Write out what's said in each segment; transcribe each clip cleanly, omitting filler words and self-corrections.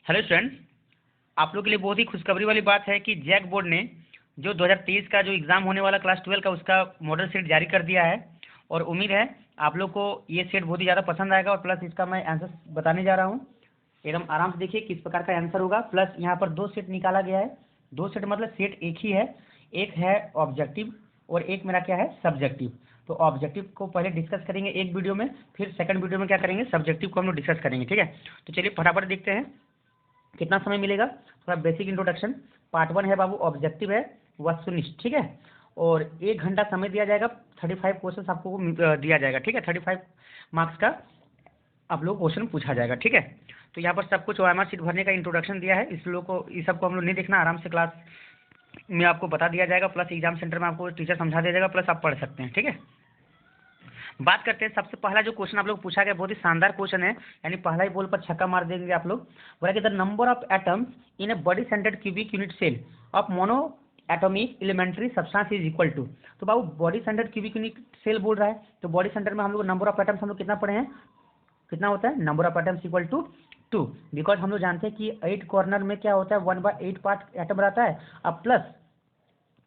Hello students, आप लोग के लिए बहुत ही खुशखबरी वाली बात है कि जैक बोर्ड ने जो 2023 का जो एग्ज़ाम होने वाला क्लास 12 का उसका मॉडल सेट जारी कर दिया है। और उम्मीद है आप लोग को ये सेट बहुत ही ज़्यादा पसंद आएगा। और प्लस इसका मैं आंसर बताने जा रहा हूँ, एकदम आराम से देखिए किस प्रकार का आंसर होगा। प्लस यहाँ पर दो सेट निकाला गया है, दो सेट मतलब सेट एक ही है, एक है ऑब्जेक्टिव और एक मेरा क्या है सब्जेक्टिव। तो ऑब्जेक्टिव को पहले डिस्कस करेंगे एक वीडियो में, फिर सेकंड वीडियो में क्या करेंगे, सब्जेक्टिव को हम लोग डिस्कस करेंगे। ठीक है, तो चलिए फटाफट देखते हैं कितना समय मिलेगा। थोड़ा बेसिक इंट्रोडक्शन। पार्ट 1 है बाबू, ऑब्जेक्टिव है, वस्तुनिष्ठ। ठीक है, और 1 घंटा समय दिया जाएगा। 35 क्वेश्चन आपको दिया जाएगा। ठीक है, 35 मार्क्स का आप लोग क्वेश्चन पूछा जाएगा। ठीक है, तो यहाँ पर सब कुछ OMR शीट भरने का इंट्रोडक्शन दिया है। इस लोग को इस सब को हम लोग नहीं देखना, आराम से क्लास में आपको बता दिया जाएगा। प्लस एग्जाम सेंटर में आपको टीचर समझा दिया जाएगा, प्लस आप पढ़ सकते हैं। ठीक है, बात करते हैं। सबसे पहला जो क्वेश्चन आप लोग पूछा गया बहुत ही शानदार क्वेश्चन है, यानी पहला ही बोल पर छक्का मार देंगे आप लोग। बोला कि the number of atoms in a body centred cubic unit cell of monoatomic elementary substance is equal to. तो बाबू body centred cubic unit cell बोल रहा है, तो बॉडी सेंटर में हम लोग नंबर ऑफ एटम्स हम लोग कितना पढ़े हैं, कितना होता है, number of atoms equal to 2। Because हम लोग जानते हैं कि 8 कॉर्नर में क्या होता है, 1/8 पार्ट एटम रहता है। अब प्लस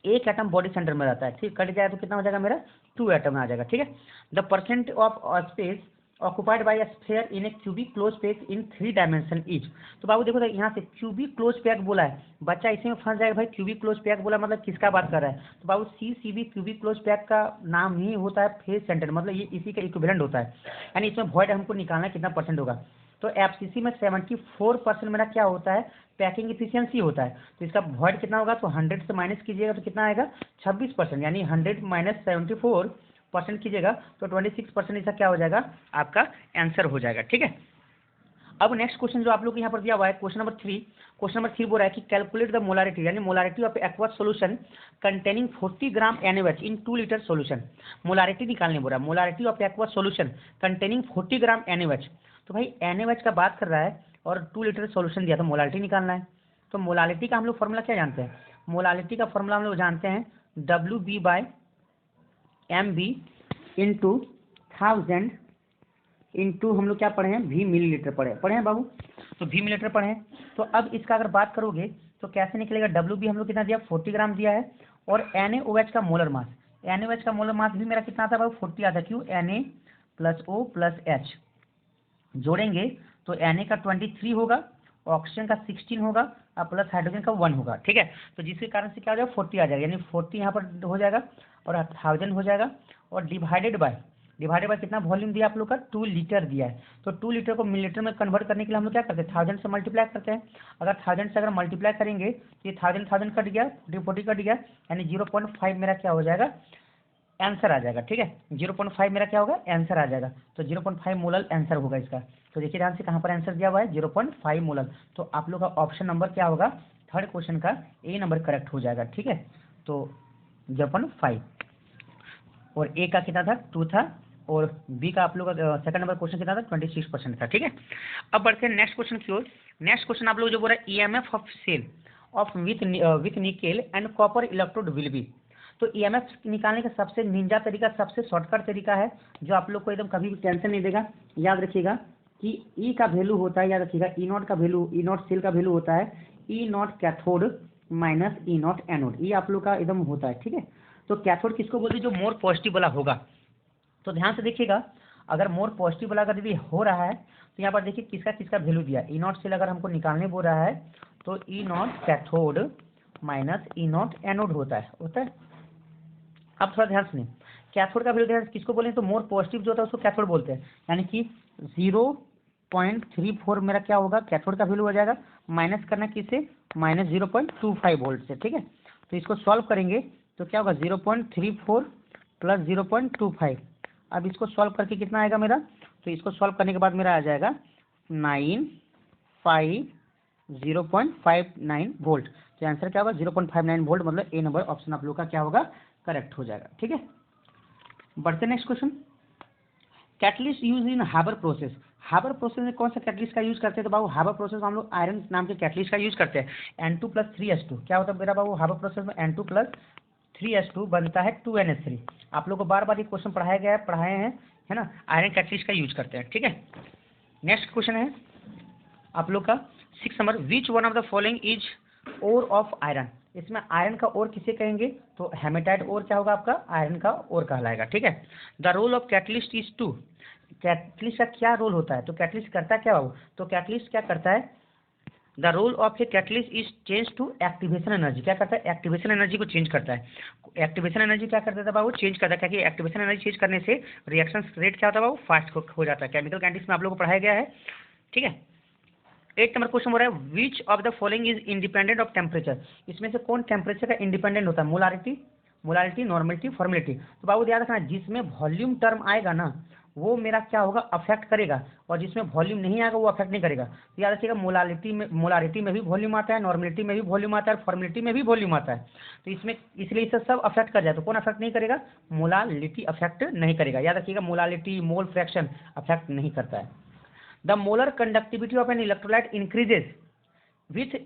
एक एटम बॉडी सेंटर में रहता है। ठीक, कट जाए तो कितना हो जाएगा मेरा, 2 एटम आ जाएगा। ठीक है, the percent of space occupied by a sphere in A cubic close space in 3 dimension is. तो बाबू देखो यहाँ से क्यूबिक क्लोज पैक बोला है, बच्चा इसी में फंस जाएगा भाई। क्यूबिक क्लोज पैक बोला मतलब किसका बात कर रहा है, तो बाबू CCB क्यूबिक क्लोज पैक का नाम ही होता है फेस सेंटर, मतलब ये इसी का इक्विवेलेंट होता है। यानी इसमें वॉइड हमको निकालना है कितना परसेंट होगा। तो FCC में 74% मेरा क्या होता है, पैकिंग इफिशियंसी होता है। तो इसका वॉइड कितना होगा, तो 100 से माइनस कीजिएगा तो कितना आएगा, 26%। यानी 100 माइनस 74% कीजिएगा तो 26% इसका क्या हो जाएगा, आपका आंसर हो जाएगा। ठीक है, अब नेक्स्ट क्वेश्चन जो आप लोग को यहाँ पर दिया हुआ है क्वेश्चन नंबर 3। क्वेश्चन नंबर 3 बोल रहा है कि कैलकुलेट द मोलारिटी, यानी molarity of aqueous solution containing 40 gram NaOH in 2 litre solution. Molarity निकालने बोल रहा है, molarity of aqueous solution containing 40 gram NaOH। तो भाई NaOH का बात कर रहा है और 2 लीटर सॉल्यूशन दिया, तो मोलारिटी निकालना है। तो मोलारिटी का हम लोग फॉर्मूला क्या जानते हैं, मोलारिटी का फॉर्मूला हम लोग जानते हैं WB/MB इंटू 1000 इंटू हम लोग क्या पढ़े हैं, V मिलीलीटर पढ़े हैं बाबू। तो V मिलीलीटर पढ़े हैं, तो अब इसका अगर बात करोगे तो कैसे निकलेगा, WB हम लोग कितना दिया, 40 ग्राम दिया है। और NaOH का मोलर मास, NaOH का मोलर मास भी मेरा कितना आता है बाबू, 40 आता है। क्यों, Na plus O plus H जोड़ेंगे तो Na का 23 होगा, ऑक्सीजन का 16 होगा और प्लस हाइड्रोजन का 1 होगा। ठीक है, तो जिसके कारण से क्या हो जाएगा, 40 आ जाएगा, यानी 40 यहाँ पर हो जाएगा और 1000 हो जाएगा। और डिवाइडेड बाय कितना वॉल्यूम दिया आप लोग का, 2 लीटर दिया है। तो 2 लीटर को मिलीलीटर में कन्वर्ट करने के लिए हम लोग क्या करते हैं, 1000 से मल्टीप्लाई करते हैं। अगर 1000 से अगर मल्टीप्लाई करेंगे तो ये 1000 कट गया, 40 कट गया, यानी 0.5 मेरा क्या हो जाएगा, आंसर आ जाएगा। ठीक है, 0.5 मेरा क्या होगा, आंसर आ जाएगा। तो 0.5 मोलल आंसर होगा इसका। तो देखिए ध्यान से कहाँ पर आंसर दिया हुआ है, 0.5 मोलल। तो आप लोग का ऑप्शन नंबर क्या होगा, थर्ड क्वेश्चन का A नंबर करेक्ट हो जाएगा। ठीक है, तो 0.5 और A का कितना था, 2 था, और B का आप लोग का सेकंड नंबर क्वेश्चन कितना था, 26% था। ठीक है, अब बढ़ते हैं नेक्स्ट क्वेश्चन की ओर। नेक्स्ट क्वेश्चन आप लोग जो बोल रहा है EMF of cell of with nickel and copper electrode will be. तो EMF निकालने का सबसे निंजा तरीका, सबसे शॉर्टकट तरीका है जो आप लोग को एकदम कभी भी टेंशन नहीं देगा। याद रखिएगा कि E का वैल्यू होता है, याद रखिएगा E0 का वैल्यू, E0 सेल का वैल्यू होता है E0 cathode minus E0 anode. ये आप लोग का एकदम होता है। ठीक है, तो कैथोड किसको बोलते हैं, जो मोर पॉजिटिव वाला होगा। तो ध्यान से देखिएगा, अगर मोर पॉजिटिव वाला अगर यदि हो रहा है तो यहाँ पर देखिए किसका किसका वैल्यू दिया, E0 सेल अगर हमको निकालने बोल रहा है तो E0 cathode minus E0 anode होता है। अब थोड़ा ध्यान सुनिए, कैथोड का वैल्यू ध्यान से किसको बोलें, तो मोर पॉजिटिव जो होता है उसको कैथोड बोलते हैं। यानी कि 0.34 मेरा क्या होगा, कैथोड का वैल्यू हो जाएगा। माइनस करना किससे, माइनस 0.25 वोल्ट से। ठीक है, तो इसको सॉल्व करेंगे तो क्या होगा, 0.34 प्लस 0.25। अब इसको सॉल्व करके कितना आएगा मेरा, तो इसको सॉल्व करने के बाद मेरा आ जाएगा 0.59 वोल्ट। तो आंसर क्या होगा, 0.59 वोल्ट, मतलब A नंबर ऑप्शन आप लोग का क्या होगा, करेक्ट हो जाएगा। ठीक है, बढ़ते next question. Catalyst use in Haber process. Haber process में कौन सा कैटलिस्ट का यूज करते हैं, तो बाबू हाबर प्रोसेस में हम लोग आयरन नाम के कैटलिस्ट का यूज करते हैं। N2 प्लस 3S2 क्या होता है मेरा बाबू, हाबर प्रोसेस में N2 प्लस 3S2 बनता है 2NH3। आप लोग को बार बार ये क्वेश्चन पढ़ाया गया है, पढ़ाए हैं, है ना, आयरन कैटलिस्ट का यूज करते हैं। ठीक है, नेक्स्ट क्वेश्चन है आप लोग का 6 number, which one of the following is ore of iron. इसमें आयरन का ओर किसे कहेंगे, तो हेमेटाइट ओर क्या होगा आपका, आयरन का ओर कहलाएगा, ठीक है। The role of catalyst is to, catalyst का क्या रोल होता है, तो कैटलिस्ट करता क्या बाबू, तो कैटलिस्ट क्या करता है, the role of a catalyst is change to activation energy, क्या करता है, एक्टिवेशन एनर्जी को चेंज करता है। एक्टिवेशन एनर्जी क्या करता है बाबू, चेंज करता है, क्योंकि एक्टिवेशन एनर्जी चेंज करने से रिएक्शन रेट क्या होता है बाबू, फास्ट हो जाता है। केमिकल काइनेटिक्स में आप लोगों को पढ़ाया गया है, ठीक है। 8 नंबर क्वेश्चन हो रहा है, which of the following is independent of temperature. इसमें से कौन टेम्परेचर का इंडिपेंडेंट होता है, मोलारिटी, मोलारिटी, नॉर्मलिटी, फॉर्मेलिटी। तो बाबू याद रखना, जिसमें वॉल्यूम टर्म आएगा ना वो मेरा क्या होगा, अफेक्ट करेगा, और जिसमें वॉल्यूम नहीं आएगा वो अफेक्ट नहीं करेगा। तो याद रखिएगा, मोलारिटी में भी वॉल्यूम आता है, नॉर्मलिटी में भी वॉल्यूम आता है, फॉर्मेलिटी में भी वॉल्यूम आता है। तो इसमें इसलिए इसे सब अफेक्ट कर जाए, तो कौन अफेक्ट नहीं करेगा, मोलालिटी अफेक्ट नहीं करेगा। याद रखिएगा, मोलालिटी, मोल फ्रैक्शन अफेक्ट नहीं करता है। The molar conductivity of an electrolyte increases with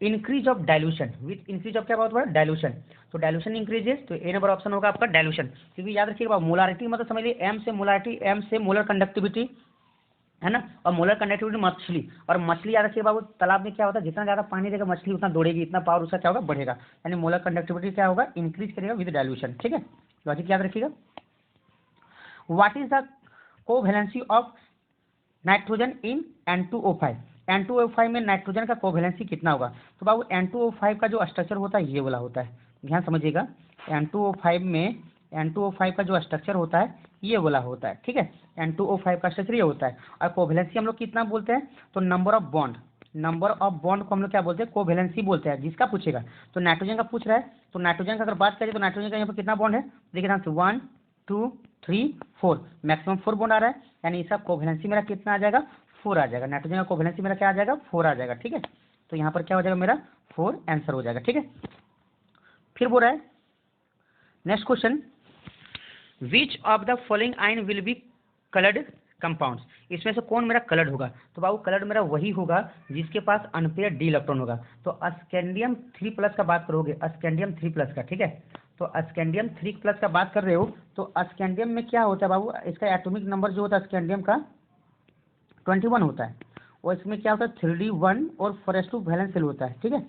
increase of dilution, with increase of क्या बात हुआ, डाइल्यूशन। तो डाइल्यूशन इंक्रीजेस, तो ए नंबर ऑप्शन होगा आपका डाइल्यूशन। क्योंकि याद रखिएगा मोलारिटी मतलब समझ लीजिए एम से मोलारिटी, एम से मोलर कंडक्टिविटी, है ना। और मोलर कंडक्टिविटी मछली, और मछली याद रखिए बाबू, तालाब में क्या होता है, जितना ज़्यादा पानी देगा मछली उतना दौड़ेगी, इतना पावर उसका क्या होगा, बढ़ेगा। यानी मोलर कंडक्टिविटी क्या होगा, इंक्रीज करेगा विद डाइल्यूशन, ठीक है। लॉजिक याद रखिएगा। What is the covalency of nitrogen in N2O5, N2O5 में नाइट्रोजन का कोवैलेंसी कितना होगा। तो बाबू N2O5 का जो स्ट्रक्चर होता है ये वाला होता है, ध्यान समझिएगा। N2O5 में, N2O5 का जो स्ट्रक्चर होता है ये वाला होता है, ठीक है। N2O5 का स्ट्रक्चर ये होता है, और कोवैलेंसी हम लोग कितना बोलते हैं, तो number of bond, number of bond को हम लोग क्या बोलते हैं, कोवैलेंसी बोलते हैं। जिसका पूछेगा, तो नाइट्रोजन का पूछ रहा है, तो नाइट्रोजन का अगर बात करें तो नाइट्रोजन का यहाँ पर कितना बॉन्ड है, देखिए ध्यान से, 1 2 3 4, मैक्सिमम 4 बॉन्ड आ रहा है, यानी इसका कोवैलेंसी मेरा कितना आ जाएगा, 4 आ जाएगा। नाइट्रोजन का कोवैलेंसी मेरा क्या आ जाएगा, 4 आ जाएगा, ठीक है। तो यहाँ पर क्या हो जाएगा मेरा 4 आंसर हो जाएगा, ठीक है। फिर बोल रहा है next question, which of the following ion will be coloured compounds. इसमें से कौन मेरा कलर्ड होगा, तो बाबू कलर्ड मेरा वही होगा जिसके पास अनपेयर डी इलेक्ट्रॉन होगा। तो स्कैंडियम 3+ का बात करोगे, स्कैंडियम 3+ का, ठीक है। तो स्कैंडियम 3+ का बात कर रहे हो, तो स्कैंडियम में क्या होता है बाबू, इसका एटॉमिक नंबर जो होता है स्कैंडियम का 21 होता है, और इसमें क्या होता है 3D1 और 4s2 वैलेंस शेल होता है, ठीक है।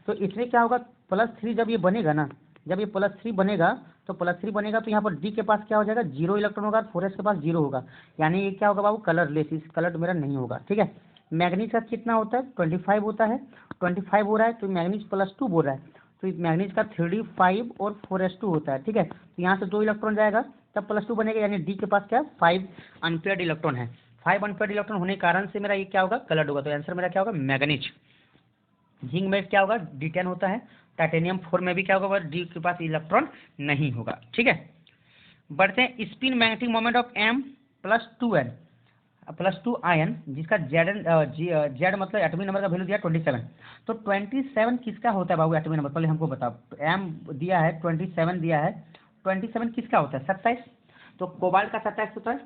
तो इसमें क्या होगा, +3 जब ये बनेगा ना, जब ये +3 बनेगा, तो +3 बनेगा तो यहाँ पर डी के पास क्या हो जाएगा, 0 इलेक्ट्रॉन होगा, 4s के पास 0 होगा, यानी ये क्या होगा बाबू, कलरलेस, इस कलर मेरा नहीं होगा, ठीक है। मैग्नीज का कितना होता है, 25 होता है, 25 हो रहा है, तो मैग्नीज +2 बोल रहा है, तो मैग्नीज का 3D5 और 4s2 होता है, ठीक है। तो यहाँ से 2 इलेक्ट्रॉन जाएगा तब +2 बनेगा, यानी डी के पास क्या है, 5 अनपेयर्ड इलेक्ट्रॉन है। 5 अनपेयर्ड इलेक्ट्रॉन होने के कारण से मेरा ये क्या होगा, कलर्ड होगा। तो आंसर मेरा क्या होगा, मैग्नीज। जिंक में क्या होगा, D10 होता है। टाइटेनियम 4 में भी क्या होगा, डी के पास इलेक्ट्रॉन नहीं होगा, ठीक है। बढ़ते हैं, spin magnetic moment of M+2 ion, जिसका जेड मतलब एटॉमिक नंबर का वैल्यू दिया 27। तो 27 किसका होता है बाबू एटॉमिक नंबर, पहले हमको बताओ। तो M दिया है 27 दिया है, 27 किसका होता है, 27। तो कोबाल्ट का 27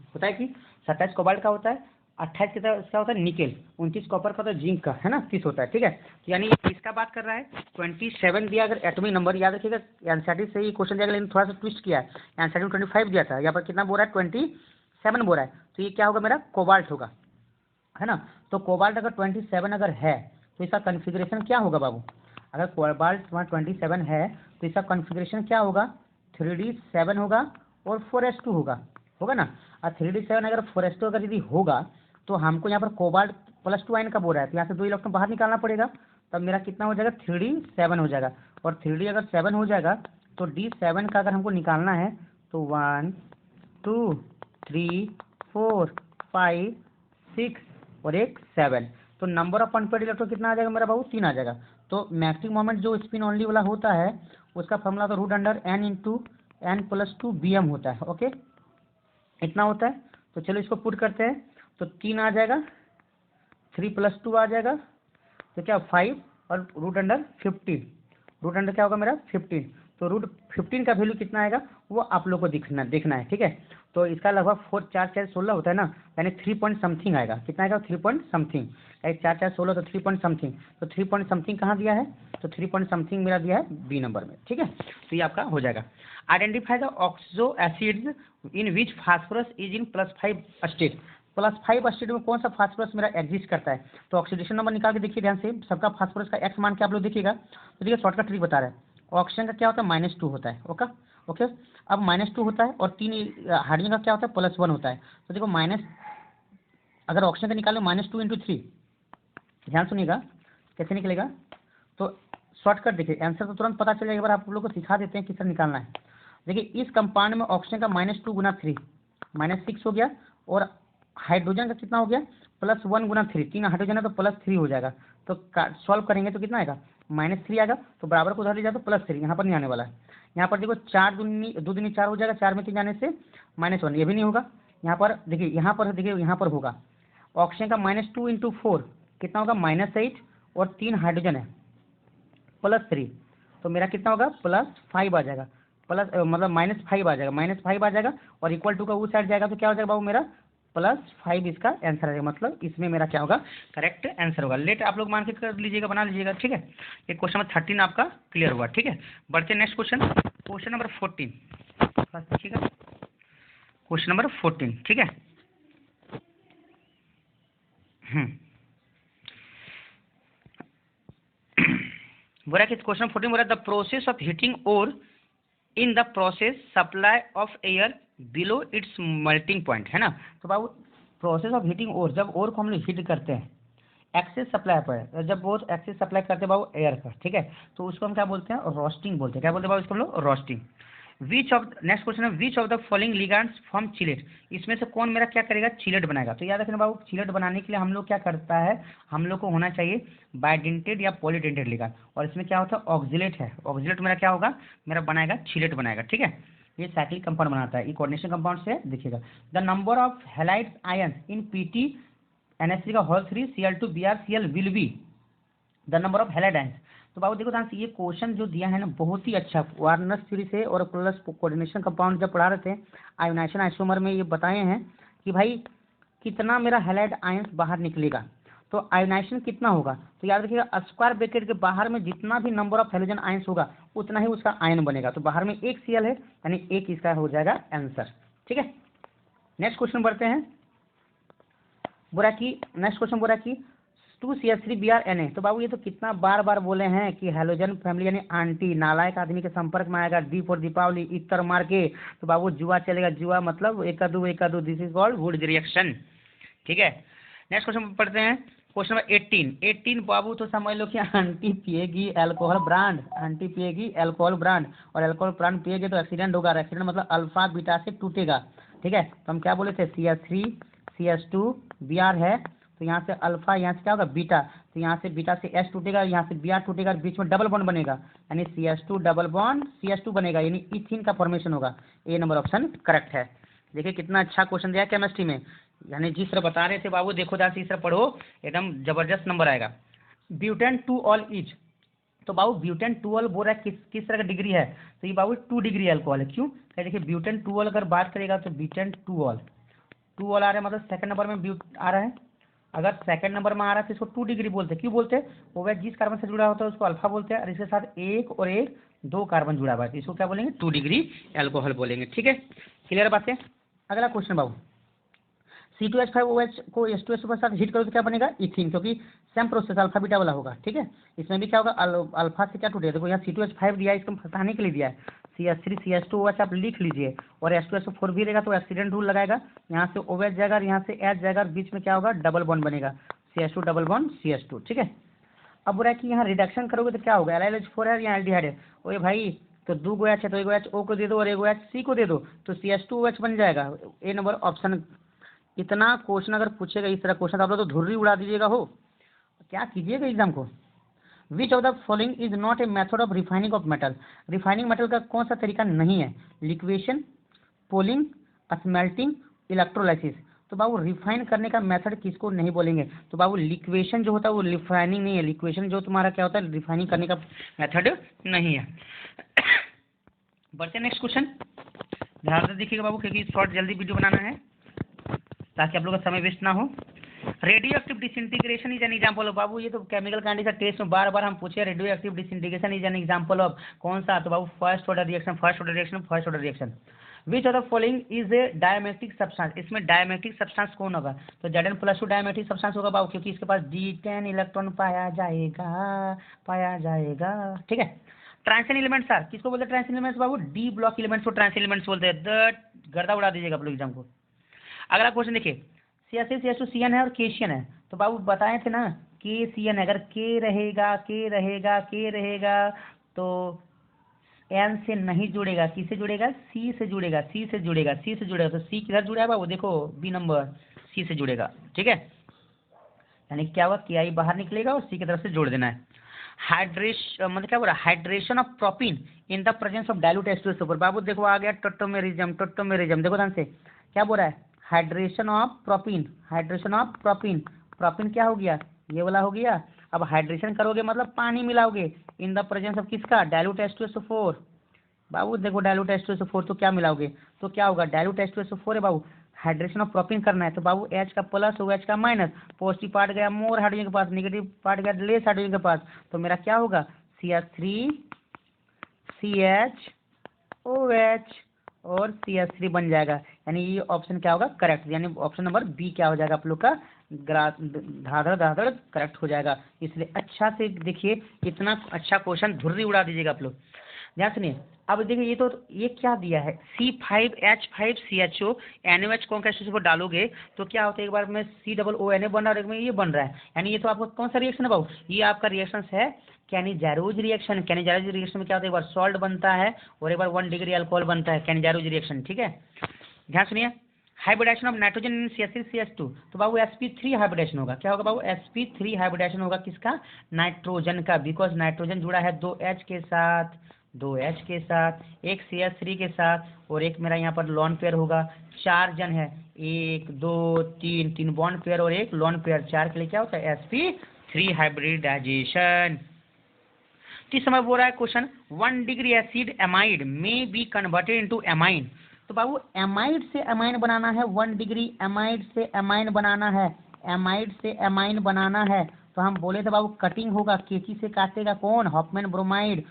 होता है कि 27 कोबाल्ट का होता है, 28 किसका होता है, निकेल, 29 कॉपर का, तो जिंक का है ना, 30 होता है, ठीक है। तो यानी ये किसका बात कर रहा है, 27 दिया अगर एटॉमिक नंबर, याद रखिएगा एनसीईआरटी से ही क्वेश्चन दिया, लेकिन थोड़ा सा ट्विस्ट किया है। एनसीईआरटी में 25 दिया था, यहाँ पर कितना बोल रहा है, 27 बोल रहा है। तो ये क्या होगा, मेरा कोबाल्ट होगा, है ना। तो कोबाल्ट अगर 27 अगर है तो इसका कॉन्फ़िगरेशन क्या होगा बाबू, अगर कोबाल्ट वहाँ 27 है तो इसका कॉन्फ़िगरेशन क्या होगा, 3D7 होगा और 4s2 होगा ना। और 3D7 अगर 4s2 अगर यदि होगा तो हमको यहाँ पर कोबाल्ट +2 आयन का बोल रहा है, तो यहाँ से 2 इलेक्ट्रॉन बाहर निकालना पड़ेगा, तब मेरा कितना हो जाएगा, 3D7 हो जाएगा। और 3D अगर 7 हो जाएगा तो D7 का अगर हमको निकालना है तो 1 2 3 4 5 6 और एक 7, तो नंबर ऑफ अनपेयर्ड इलेक्ट्रॉन कितना आ जाएगा मेरा बाबू, 3 आ जाएगा। तो मैग्नेटिक मोमेंट जो स्पिन ओनली वाला होता है उसका फॉर्मूला तो √N×N+2Bm होता है, ओके, इतना होता है। तो चलो इसको पुट करते हैं, तो 3 आ जाएगा, 3+2 आ जाएगा, तो क्या 5 और √15, √, क्या होगा मेरा 15। तो √15 का वैल्यू कितना आएगा वो आप लोग को देखना है, ठीक है। तो इसका लगभग 4 4 4 16 होता है ना, यानी 3 पॉइंट समथिंग आएगा, कितना आएगा 3 पॉइंट समथिंग, 4 4 16 तो 3 पॉइंट समथिंग, तो 3 पॉइंट समथिंग कहाँ दिया है, तो 3 पॉइंट समथिंग मेरा दिया है बी नंबर में, ठीक है। तो ये आपका हो जाएगा। Identify the oxo acids in which phosphorus is in +5 state. +5 state में कौन सा फास्फोरस मेरा एग्जिस्ट करता है? तो ऑक्सीडेशन नंबर निकाल के देखिए ध्यान से, सबका फास्फोरस का एक्स मान के आप लोग देखिएगा। तो देखिए शॉर्टकट ट्रिक बता रहा है, ऑक्सीजन का क्या होता है -2 होता है। ओके ओके, अब -2 होता है और 3 हाइड्रोजन का क्या होता है +1 होता है। तो देखो माइनस, अगर ऑक्सीजन का निकालो -2 × 3, ध्यान सुनिएगा कैसे निकलेगा। तो शॉर्टकट देखिए, आंसर तो तुरंत पता चलेगा, एक बार आप लोग को सिखा देते हैं किस तरह निकालना है। देखिए इस कंपाउंड में ऑक्सीजन का -2 × 3 -6 हो गया, और हाइड्रोजन का कितना हो गया +1 × 3, 3 हाइड्रोजन है तो +3 हो जाएगा। तो सॉल्व करेंगे तो कितना आएगा -3 आएगा, तो बराबर को उधर ले जाए तो +3, यहाँ पर नहीं आने वाला है। यहाँ पर देखो 4 दूनी 2 दूनी 4 हो जाएगा, 4 में 3 जाने से -1, ये भी नहीं होगा। यहाँ पर देखिए, यहाँ पर होगा ऑक्सीजन का -2 × 4 कितना होगा -8, और 3 हाइड्रोजन है +3, तो मेरा कितना होगा +5 आ जाएगा, मतलब -5 आ जाएगा, -5 आ जाएगा, और इक्वल टू का उस साइड जाएगा तो क्या हो जाएगा बाबू मेरा +5 इसका आंसर आ जाएगा। मतलब इसमें मेरा क्या होगा करेक्ट आंसर होगा। लेट आप लोग मान के कर लीजिएगा, बना लीजिएगा, ठीक है। ये क्वेश्चन नंबर 13 आपका क्लियर हुआ, ठीक है। बढ़ते नेक्स्ट क्वेश्चन, क्वेश्चन नंबर 14, ठीक है, क्वेश्चन नंबर 14, ठीक है। बोला कि क्वेश्चन 14 बोला the process of heating ore in the process supply of air below its melting point, है ना। तो बाबू प्रोसेस ऑफ हीटिंग ओर, जब ओर को हम लोग हीट करते हैं एक्सेस सप्लाई पर, जब बहुत एक्सेस सप्लाई करते हैं बाबू एयर का, ठीक है, तो उसको हम क्या बोलते हैं रोस्टिंग बोलते हैं। क्या बोलते हैं बाबू इसको हम लोग roasting. Which of next question है which of the following ligands form chelate, इसमें से कौन मेरा क्या करेगा चिलेट बनाएगा। तो याद रखना बाबू चिलेट बनाने के लिए हम लोग क्या करता है, हम लोग को होना चाहिए बाइडेंटेड या पॉलीडेंटेड लिगेंड, और इसमें क्या होता है ऑक्जिलेट है, ऑक्जिलेट मेरा क्या होगा मेरा बनाएगा चिलेट बनाएगा, ठीक है। ये साइक्लिक कंपाउंड बनाता है, ये कोऑर्डिनेशन कंपाउंड से देखिएगा। The number of halide ions in Pt NH3 का whole 3 Cl2 BrCl will be the number of halide ions. तो बाबू देखो ध्यान से, ये क्वेश्चन जो दिया है ना बहुत ही अच्छा, वार्नर थ्योरी से और प्लस कोऑर्डिनेशन कंपाउंड जब पढ़ा रहे थे आयोनाइजेशन आइसोमर में, ये बताए हैं कि भाई कितना मेरा हैलाइड आयंस बाहर निकलेगा, तो आयोनाइजेशन कितना होगा। तो याद रखिएगा स्क्वायर ब्रैकेट के बाहर में जितना भी नंबर ऑफ हैलोजन आयंस होगा उतना ही उसका आयन बनेगा। तो बाहर में 1 Cl है, यानी 1 इसका हो जाएगा आंसर, ठीक है। नेक्स्ट क्वेश्चन बढ़ते हैं। बोला कि नेक्स्ट क्वेश्चन बोला कि 2CH3Br Na। तो बाबू ये तो कितना बार बार बोले हैं कि हैलोजन फैमिली यानी आंटी नालायक आदमी के संपर्क में आएगा, डी फॉर दीपावली, इतर मार के, तो बाबू जुआ चलेगा, जुआ मतलब एक this is called would reaction, ठीक है। नेक्स्ट क्वेश्चन पढ़ते हैं, क्वेश्चन नंबर 18 बाबू तो समझ लो कि आंटी पिएगी अल्कोहल ब्रांड, आंटी पिएगी अल्कोहल ब्रांड, और अल्कोहल ब्रांड पिएगी तो एक्सीडेंट होगा, एक्सीडेंट मतलब अल्फा बीटा से टूटेगा, ठीक है। तो हम क्या बोले थे CH3 CH2 Br है, तो यहाँ से अल्फा, यहाँ से क्या होगा बीटा, तो यहाँ से बीटा से S टूटेगा, यहाँ से Br टूटेगा, बीच में डबल बॉन्ड बनेगा, यानी CH2 डबल बॉन्ड CH2 बनेगा, यानी इथीन का फॉर्मेशन होगा। ए नंबर ऑप्शन करेक्ट है। देखिए कितना अच्छा क्वेश्चन दिया केमिस्ट्री में, यानी जिस तरह बता रहे थे बाबू देखो ध्यान से इस तरह पढ़ो एकदम जबरदस्त नंबर आएगा। ब्यूटेन 2 ऑल इच, तो बाबू ब्यूटेन 2 ऑल बोल रहा है किस तरह का डिग्री है, तो ये बाबू 2 डिग्री अल्कोहल है। क्यों देखिए ब्यूटेन 2 ऑल अगर बात करेगा तो ब्यूटेन 2 ऑल आ रहा है, मतलब सेकंड नंबर में ब्यूट आ रहा है, अगर सेकंड नंबर में आ रहा है तो इसको 2 डिग्री बोलते हैं। क्यों बोलते हैं, वो वह जिस कार्बन से जुड़ा होता है उसको अल्फा बोलते हैं, और इसके साथ एक और एक 2 कार्बन जुड़ा हुआ है, इसको क्या बोलेंगे 2 डिग्री अल्कोहल बोलेंगे, ठीक है। क्लियर बात है। अगला क्वेश्चन बाबू, C2H5OH को H2SO के साथ हीट करो तो क्या बनेगा इथीन, क्योंकि सेम प्रोसेस अल्फा बीटा वाला होगा, ठीक है। इसमें भी क्या होगा अल्फा से क्या टूटेगा, देखो यहाँ C2H5 दिया है, इसको बताने के लिए दिया है, CH3 CH2OH आप लिख लीजिए, और H2SO4 भी रहेगा तो एक्सीडेंट रूल लगाएगा, यहाँ से OH जाएगा, यहाँ से H जाएगा, और बीच में क्या होगा डबल बॉन्ड बनेगा, CH2 डबल बॉन्ड CH2, ठीक है। अब बोला कि यहाँ रिडक्शन करोगे तो क्या होगा, LiLH4 है या एल्डिहाइड है, ओए भाई तो 2 गो H है तो 1 गो H O को दे दो और 1 गो H C को दे दो, तो CH2OH बन जाएगा। ए नंबर ऑप्शन। इतना क्वेश्चन अगर पूछेगा इस तरह क्वेश्चन, आप लोग तो धुर्री उड़ा दीजिएगा, हो क्या कीजिएगा एग्जाम को। विच of the following is not a method of refining of metal, refining metal का कौन सा तरीका नहीं है, लिक्वेशन, पोलिंग, स्मेल्टिंग, इलेक्ट्रोलाइसिस। तो बाबू रिफाइन करने का मेथड किसको नहीं बोलेंगे, तो बाबू लिक्वेशन जो होता है वो रिफाइनिंग नहीं है, लिक्वेशन जो तुम्हारा क्या होता है रिफाइनिंग करने का मेथड नहीं है। बढ़ते नेक्स्ट क्वेश्चन, ध्यान से देखिएगा बाबू क्योंकि शॉर्ट जल्दी वीडियो बनाना है ताकि आप लोग का समय वेस्ट ना हो। Radio active disintegration is an example of, बाबू ये तो केमिकल काइनेटिक्स का टेस्ट में बार बार हम पूछे radio active disintegration is an example of कौन सा, तो बाबू first order reaction, first order reaction, first order reaction. Which of the following is a diametric substance, इसमें डायमेट्रिक सब्सटेंस कौन होगा? तो Zn+2 डायमेट्रिक सब्सटेंस होगा बाबू, क्योंकि इसके पास D10 इलेक्ट्रॉन पाया जाएगा। ठीक है। ट्रांजिशन एलिमेंट्स सर किसको बोलते हैं? ट्रांजिशन एलिमेंट्स बाबू डी ब्लॉक एलिमेंट्स को ट्रांजिशन एलिमेंट्स बोलते हैं। गर्दा उड़ा दीजिएगा आप लोग एग्जाम को। अगला क्वेश्चन देखिए, CH3 CH2 CN है और केशियन है। तो बाबू बताए थे ना कि CN अगर K रहेगा तो N से नहीं जुड़ेगा, किससे जुड़ेगा? C से जुड़ेगा। तो C किधर जुड़ा है बाबू? देखो B नंबर, C से जुड़ेगा। ठीक है, यानी क्या हुआ? KI बाहर निकलेगा और C की तरफ से जोड़ देना है। मतलब क्या बोल रहा है? Hydration of propene in the presence of dilute H2SO4। बाबू देखो आ गया टोटोमेरिज्म। देखो ध्यान से क्या बोल रहा है? Hydration of propene. प्रोपीन क्या हो गया? ये वाला हो गया। अब हाइड्रेशन करोगे मतलब पानी मिलाओगे इन द प्रेजेंस ऑफ किसका? Dilute H2SO4। बाबू देखो डाइल्यूट H2SO4 तो क्या मिलाओगे? तो क्या होगा? डाइल्यूट H2SO4 है बाबू, हाइड्रेशन ऑफ प्रोपीन करना है। तो बाबू H का प्लस होगा, H का माइनस, पॉजिटिव पार्ट गया मोर हाइड्रोजन के पास, नेगेटिव पार्ट गया लेस हाइड्रोजन के पास। तो मेरा क्या होगा? CH3 CHOH और CH3 बन जाएगा। यानी ये ऑप्शन क्या होगा? करेक्ट। यानी ऑप्शन नंबर बी क्या हो जाएगा आप लोग का? धाधड़ करेक्ट हो जाएगा। इसलिए अच्छा से देखिए, इतना अच्छा क्वेश्चन धुर्री उड़ा दीजिएगा आप लोग। ध्यान सुनिए। अब देखिए ये क्या दिया है? C5H5CHO NaOH कौन कैसे को डालोगे तो क्या होता है? एक बार में COONA बन रहा है और एक में ये बन रहा है। यानी ये तो आपको कौन सा रिएक्शन है बाबू? ये आपका रिएक्शन है कैनिजारोज रिएक्शन। कैनिजारोज रिएक्शन में क्या होता है? एक बार सॉल्ट बनता है और एक बार 1 डिग्री अल्कोहल बनता है, कैनिजारोज रिएक्शन। ठीक है, ध्यान सुनिए। Hybridisation of nitrogen in CH3 CH2। तो बाबू sp3 हाइब्रिडाइजेशन होगा। क्या होगा बाबू? sp3 हाइब्रिडाइजेशन होगा किसका? नाइट्रोजन का। बिकॉज नाइट्रोजन जुड़ा है 2H के साथ, एक CH3 के साथ और एक मेरा यहाँ पर लॉन पेयर होगा। 4 जन है, 1 2 3 बॉन्ड पेयर और एक लॉन पेयर। 4 के लिए क्या होता है? sp3 hybridisation. तो इस समय बोल रहा है क्वेश्चन 1 डिग्री एसिड एमाइड में बी कन्वर्टेड इनटू एमाइन। तो बाबू एमाइड से एमाइन बनाना है, 1 डिग्री एमाइड से एमाइन बनाना है। तो हम बोले थे बाबू कटिंग होगा, कैंची से काटेगा कौन? हॉफमैन ब्रोमाइड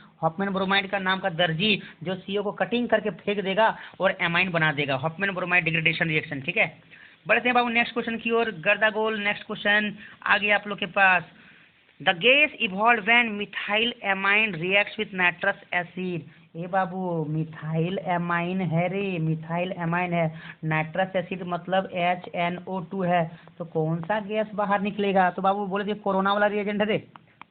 का नाम का दर्जी जो CO को कटिंग करके फेंक देगा और एमाइन बना देगा। Hoffmann bromide degradation reaction. ठीक है, बढ़ते हैं बाबू नेक्स्ट क्वेश्चन की ओर। गर्दा गोल नेक्स्ट क्वेश्चन आ गया आप लोग के पास। The gas evolve when methyl amine reacts with nitrous acid. ए बाबू मिथाइल एमाइन है रे, नाइट्रस एसिड मतलब HNO2 है। तो कौन सा गैस बाहर निकलेगा? तो बाबू बोले थे कोरोना वाला रिएजेंट है रे।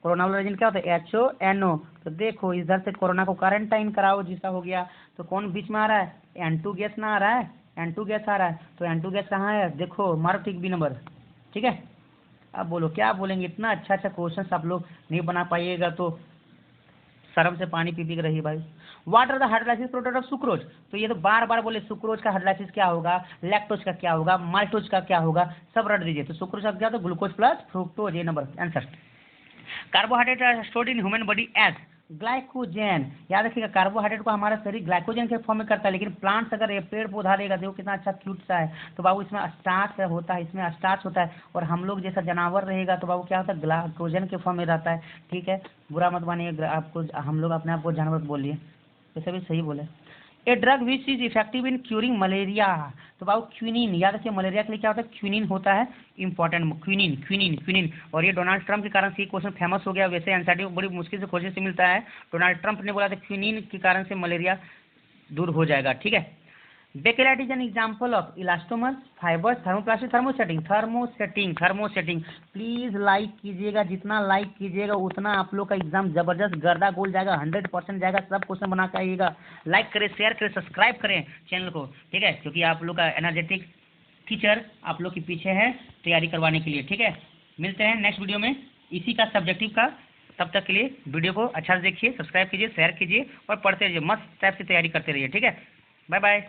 कोरोना वाला रिएजेंट क्या होता है? HONO। तो देखो इधर से कोरोना को क्वारंटाइन कराओ जैसा हो गया। तो कौन बीच में आ रहा है? N2 गैस ना आ रहा है? N2 गैस आ रहा है। तो N2 गैस कहाँ है? देखो मारो टिक B नंबर। ठीक है, अब बोलो क्या बोलेंगे? इतना अच्छा क्वेश्चन आप लोग नहीं बना पाइएगा तो शर्म से पानी पी के रहिए भाई। What are the hydrolysis product of sucrose. तो ये तो बार बोले सुक्रोज का हाइड्रोलाइसिस क्या होगा, लैक्टोज का क्या होगा, माल्टोज का क्या होगा, सब रट दीजिए। तो सुक्रोज का क्या? तो ग्लूकोज प्लस फ्रुक्टोज। ये number answer. Carbohydrate are stored in human body as glycogen. याद रखिएगा कार्बोहाइड्रेट को हमारा शरीर ग्लाइकोजन के फॉर्म में करता है, लेकिन प्लांट्स अगर ये पेड़ पौधा देगा, देखो कितना अच्छा क्यूट सा है। तो बाबू इसमें स्टार्च होता है, और हम लोग जैसा जानवर रहेगा तो बाबू क्या होता है? ग्लाइकोजन के फॉर्म में रहता है। ठीक है, बुरा मत मानिए आपको, हम लोग अपने आप को जानवर बोल लिए, वैसे भी सही बोले। A drug which is effective in curing malaria. तो बाबू क्विनिन, याद रखिए मलेरिया के लिए क्या होता है? क्विनिन होता है इंपॉर्टेंट। क्विनिन। और ये डोनाल्ड ट्रंप के कारण से ये क्वेश्चन फेमस हो गया। वैसे एनसीईआरटी को बड़ी मुश्किल से खोजने से मिलता है। डोनाल्ड ट्रंप ने बोला था क्विनिन के कारण से मलेरिया दूर हो जाएगा। ठीक है, bakelite is an example of elastomer fibres thermoplastic thermosetting. Please like कीजिएगा, जितना लाइक कीजिएगा उतना आप लोग का एग्जाम जबरदस्त गर्दा गोल जाएगा, 100% जाएगा। सब क्वेश्चन बना के आइएगा। लाइक करें, शेयर करें, सब्सक्राइब करें चैनल को। ठीक है, क्योंकि आप लोग का एनर्जेटिक टीचर आप लोग के पीछे है तैयारी करवाने के लिए। ठीक है, मिलते हैं नेक्स्ट वीडियो में इसी का सब्जेक्टिव का। तब तक के लिए वीडियो को अच्छा से देखिए, सब्सक्राइब कीजिए, शेयर कीजिए और पढ़ते रहिए। मस्त टाइप से तैयारी करते रहिए। ठीक है, बाय बाय।